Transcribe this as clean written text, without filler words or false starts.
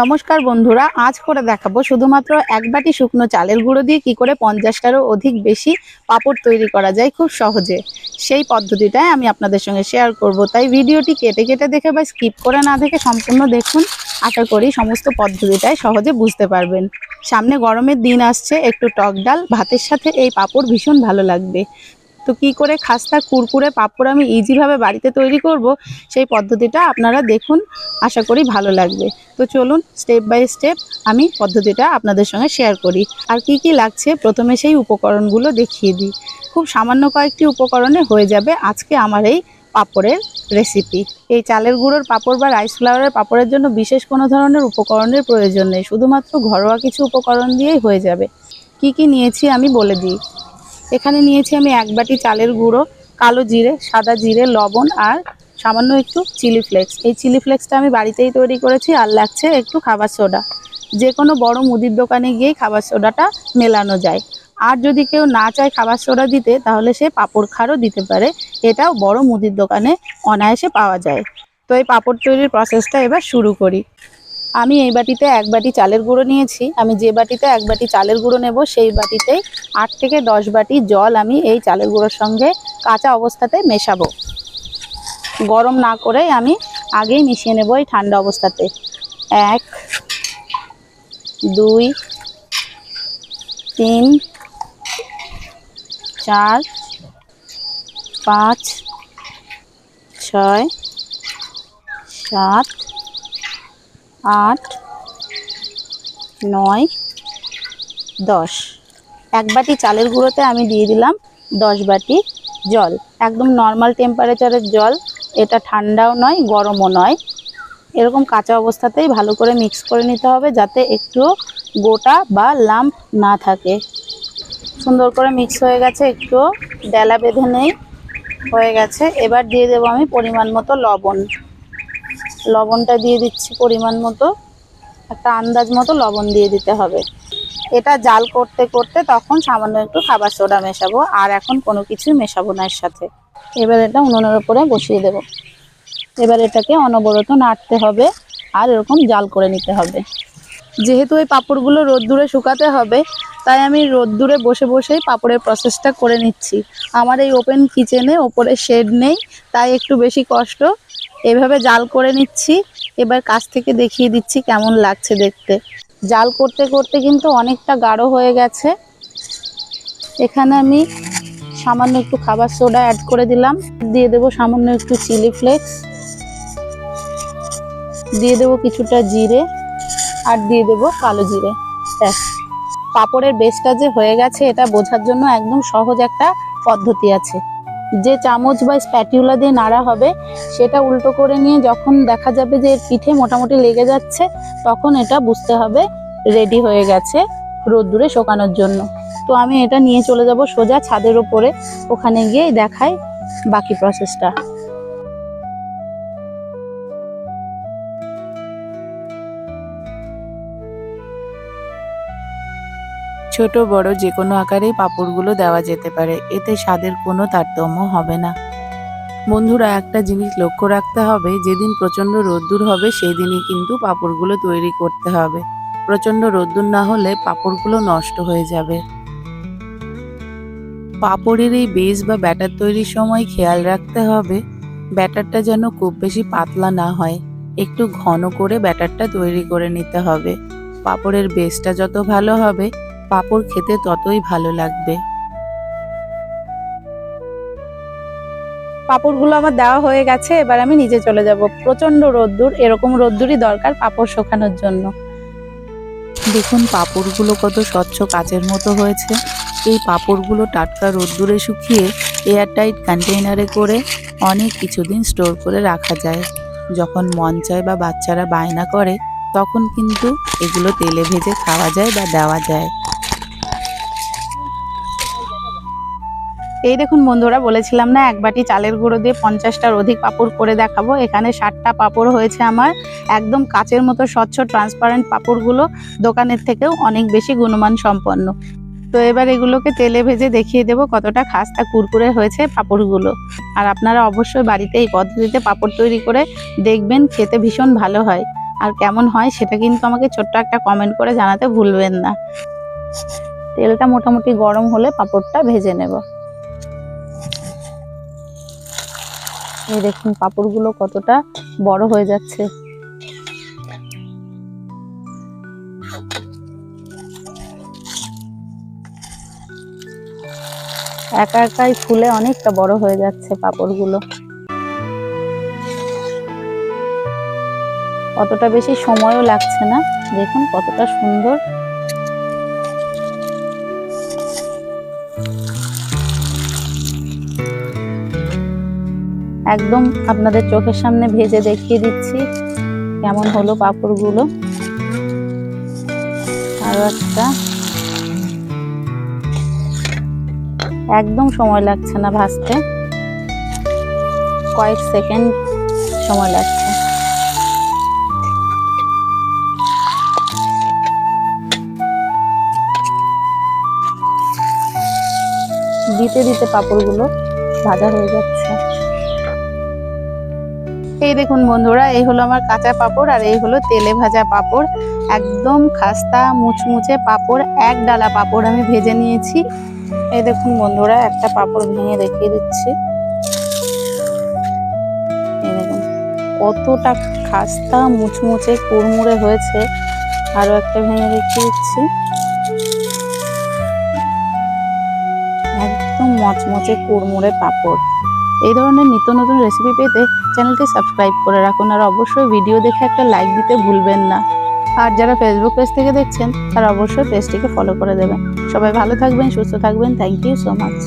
নমস্কার বন্ধুরা, আজ করে দেখাবো শুধুমাত্র এক বাটি শুকনো চালের গুঁড়ো দিয়ে কি করে 50টারও অধিক বেশি পাঁপড় তৈরি করা যায় খুব সহজে। সেই পদ্ধতিটাই আমি আপনাদের সঙ্গে শেয়ার করব, তাই ভিডিওটি কেটে কেটে দেখে বা স্কিপ করে না দেখে সম্পূর্ণ দেখুন। আশা করি সমস্ত পদ্ধতিটাই সহজে বুঝতে পারবেন। সামনে গরমের দিন আসছে, একটু টক ডাল ভাতের সাথে এই পাঁপড় ভীষণ ভালো লাগবে। তো কি করে খাস্তা কুরকুরে পাঁপড় আমি ইজিভাবে বাড়িতে তৈরি করব সেই পদ্ধতিটা আপনারা দেখুন, আশা করি ভালো লাগবে। তো চলুন স্টেপ বাই স্টেপ আমি পদ্ধতিটা আপনাদের সঙ্গে শেয়ার করি। আর কি কি লাগছে প্রথমে সেই উপকরণগুলো দেখিয়ে দিই। খুব সামান্য কয়েকটি উপকরণে হয়ে যাবে আজকে আমার এই পাঁপড়ের রেসিপি। এই চালের গুঁড়োর পাঁপড় বা রাইস ফ্লাওয়ারের পাঁপড়ের জন্য বিশেষ কোনো ধরনের উপকরণের প্রয়োজন নেই, শুধুমাত্র ঘরোয়া কিছু উপকরণ দিয়েই হয়ে যাবে। কি কি নিয়েছি আমি বলে দিই। এখানে নিয়েছি আমি এক বাটি চালের গুঁড়ো, কালো জিরে, সাদা জিরে, লবণ আর সামান্য একটু চিলি ফ্লেক্স। এই চিলি ফ্লেক্সটা আমি বাড়িতেই তৈরি করেছি। আর লাগছে একটু খাবার সোডা। যে কোনো বড় মুদির দোকানে গিয়েই খাবার সোডাটা মেলানো যায়। আর যদি কেউ না চায় খাবার সোডা দিতে, তাহলে সে পাঁপড় খারও দিতে পারে। এটাও বড় মুদির দোকানে অনায়াসে পাওয়া যায়। তো এই পাঁপড় তৈরির প্রসেসটা এবার শুরু করি। আমি এই বাটিতে এক বাটি চালের গুঁড়ো নিয়েছি। আমি যে বাটিতে এক বাটি চালের গুঁড়ো নেব সেই বাটিতেই 8 থেকে 10 বাটি জল আমি এই চালের গুঁড়োর সঙ্গে কাঁচা অবস্থাতে মেশাবো। গরম না করে আমি আগেই মিশিয়ে নেব এই ঠান্ডা অবস্থাতে। 1 2 3 4 5 6 7 8 9 10। এক বাটি চালের গুঁড়োতে আমি দিয়ে দিলাম 10 বাটি জল। একদম নর্মাল টেম্পারেচারের জল, এটা ঠান্ডাও নয় গরমও নয়। এরকম কাঁচা অবস্থাতেই ভালো করে মিক্স করে নিতে হবে, যাতে একটু গোটা বা লাম্প না থাকে। সুন্দর করে মিক্স হয়ে গেছে, একটু ডেলা বেঁধে নেই, হয়ে গেছে। এবার দিয়ে দেবো আমি পরিমাণ মতো লবণ। লবণটা দিয়ে দিচ্ছি পরিমাণ মতো, একটা আন্দাজ মতো লবণ দিয়ে দিতে হবে। এটা জাল করতে করতে তখন সামান্য একটু খাবার সোডা মেশাবো, আর এখন কোনো কিছুই মেশাবো না এর সাথে। এবার এটা উনুনের উপরে বসিয়ে দেব। এবার এটাকে অনবরত নাড়তে হবে আর এরকম জাল করে নিতে হবে। যেহেতু এই পাঁপড়গুলো রোদ্দুরে শুকাতে হবে, তাই আমি রোদ্দুরে বসে বসেই পাঁপড়ের প্রসেসটা করে নিচ্ছি। আমার এই ওপেন কিচেনে ওপরে শেড নেই, তাই একটু বেশি কষ্ট। এভাবে জাল করে নিচ্ছি। এবার কাছ থেকে দেখিয়ে দিচ্ছি কেমন লাগছে দেখতে। জাল করতে করতে কিন্তু অনেকটা গাঢ় হয়ে গেছে। এখানে আমি সামান্য একটু খাবার সোডা অ্যাড করে দিলাম। দিয়ে দেবো সামান্য একটু চিলি ফ্লেক্স, দিয়ে দেবো কিছুটা জিরে, আর দিয়ে দেবো কালো জিরে। ব্যাস, পাঁপড়ের বেসটা যে হয়ে গেছে এটা বোঝার জন্য একদম সহজ একটা পদ্ধতি আছে। যে চামচ বা স্প্যাটিউলা দিয়ে নাড়া হবে, সেটা উল্টো করে নিয়ে যখন দেখা যাবে যে এর পিঠে মোটামুটি লেগে যাচ্ছে, তখন এটা বুঝতে হবে রেডি হয়ে গেছে রোদ্দুরে শুকানোর জন্য। তো আমি এটা নিয়ে চলে যাব সোজা ছাদের ওপরে, ওখানে গিয়ে দেখাই বাকি প্রসেসটা। ছোট বড় যে কোনো আকারেই পাঁপড়গুলো দেওয়া যেতে পারে, এতে স্বাদের কোনো তারতম্য হবে না। বন্ধুরা, একটা জিনিস লক্ষ্য রাখতে হবে, যেদিন প্রচণ্ড রোদ্দুর হবে সেই দিনই কিন্তু পাঁপড়গুলো তৈরি করতে হবে। প্রচণ্ড রোদ্দুর না হলে পাঁপড়গুলো নষ্ট হয়ে যাবে। পাঁপড়ের এই বেস বা ব্যাটার তৈরির সময় খেয়াল রাখতে হবে ব্যাটারটা যেন খুব বেশি পাতলা না হয়। একটু ঘন করে ব্যাটারটা তৈরি করে নিতে হবে। পাঁপড়ের বেসটা যত ভালো হবে, পাঁপড় খেতে ততই ভালো লাগবে। পাঁপড়গুলো আমার দেওয়া হয়ে গেছে, এবার আমি নিচে চলে যাব। প্রচন্ড রোদ্দুর, এরকম রোদ্দুরই দরকার পাঁপড় শুকানোর জন্য। দেখুন পাঁপড়গুলো কত স্বচ্ছ কাচের মতো হয়েছে। এই পাঁপড়গুলো টাটকা রোদ্দুরে শুকিয়ে এয়ারটাইট কন্টেইনারে করে অনেক কিছুদিন স্টোর করে রাখা যায়। যখন মন চায় বা বাচ্চারা বায়না করে, তখন কিন্তু এগুলো তেলে ভেজে খাওয়া যায় বা দেওয়া যায়। এই দেখুন বন্ধুরা, বলেছিলাম না এক বাটি চালের গুঁড়ো দিয়ে 50টার অধিক পাঁপড় করে দেখাবো। এখানে 60টা পাঁপড় হয়েছে আমার। একদম কাচের মতো স্বচ্ছ ট্রান্সপারেন্ট পাঁপড়গুলো দোকানের থেকেও অনেক বেশি গুণমান সম্পন্ন। তো এবার এগুলোকে তেলে ভেজে দেখিয়ে দেবো কতটা খাস্তা কুরকুরে হয়েছে পাঁপড়গুলো। আর আপনারা অবশ্যই বাড়িতে এই পদ্ধতিতে পাঁপড় তৈরি করে দেখবেন, খেতে ভীষণ ভালো হয়। আর কেমন হয় সেটা কিন্তু আমাকে ছোট্ট একটা কমেন্ট করে জানাতে ভুলবেন না। তেলটা মোটামুটি গরম হলে পাঁপড়টা ভেজে নেব। এই দেখুন পাঁপড়গুলো কতটা বড় হয়ে যাচ্ছে। একা একাই ফুলে অনেকটা বড় হয়ে যাচ্ছে পাঁপড়গুলো। অতটা বেশি সময়ও লাগছে না, দেখুন কতটা সুন্দর। একদম আপনাদের চোখের সামনে ভেজে দেখিয়ে দিচ্ছি কেমন হলো পাঁপড়গুলো। আরো একটা, একদম সময় লাগছে না ভাজতে, কয়েক সেকেন্ড সময় লাগছে। দিতে দিতে পাঁপড়গুলো ভাজা হয়ে যাচ্ছে। এই দেখুন বন্ধুরা, এই হলো আমার কাঁচা পাঁপড় আর এই হলো তেলে ভাজা পাঁপড়। একদম খাস্তা মুচমুচে পাঁপড়, এক ডালা পাঁপড় আমি ভেজে নিয়েছি। এই দেখুন বন্ধুরা, একটা পাঁপড় ভেঙে দেখিয়ে দিচ্ছি। এই দেখুন কতটা খাস্তা মুচমুচে কুড়মুড়ে হয়েছে। আরো একটা ভেঙে দেখিয়ে দিচ্ছি। একদম মচমচে কুড়মুড়ে পাঁপড়। এই ধরনের নিত্য নতুন রেসিপি পেতে চ্যানেলটি সাবস্ক্রাইব করে রাখুন আর অবশ্যই ভিডিও দেখে একটা লাইক দিতে ভুলবেন না। আর যারা ফেসবুক পেজ থেকে দেখছেন তারা অবশ্যই পেজটিকে ফলো করে দেবেন। সবাই ভালো থাকবেন, সুস্থ থাকবেন। Thank you so much.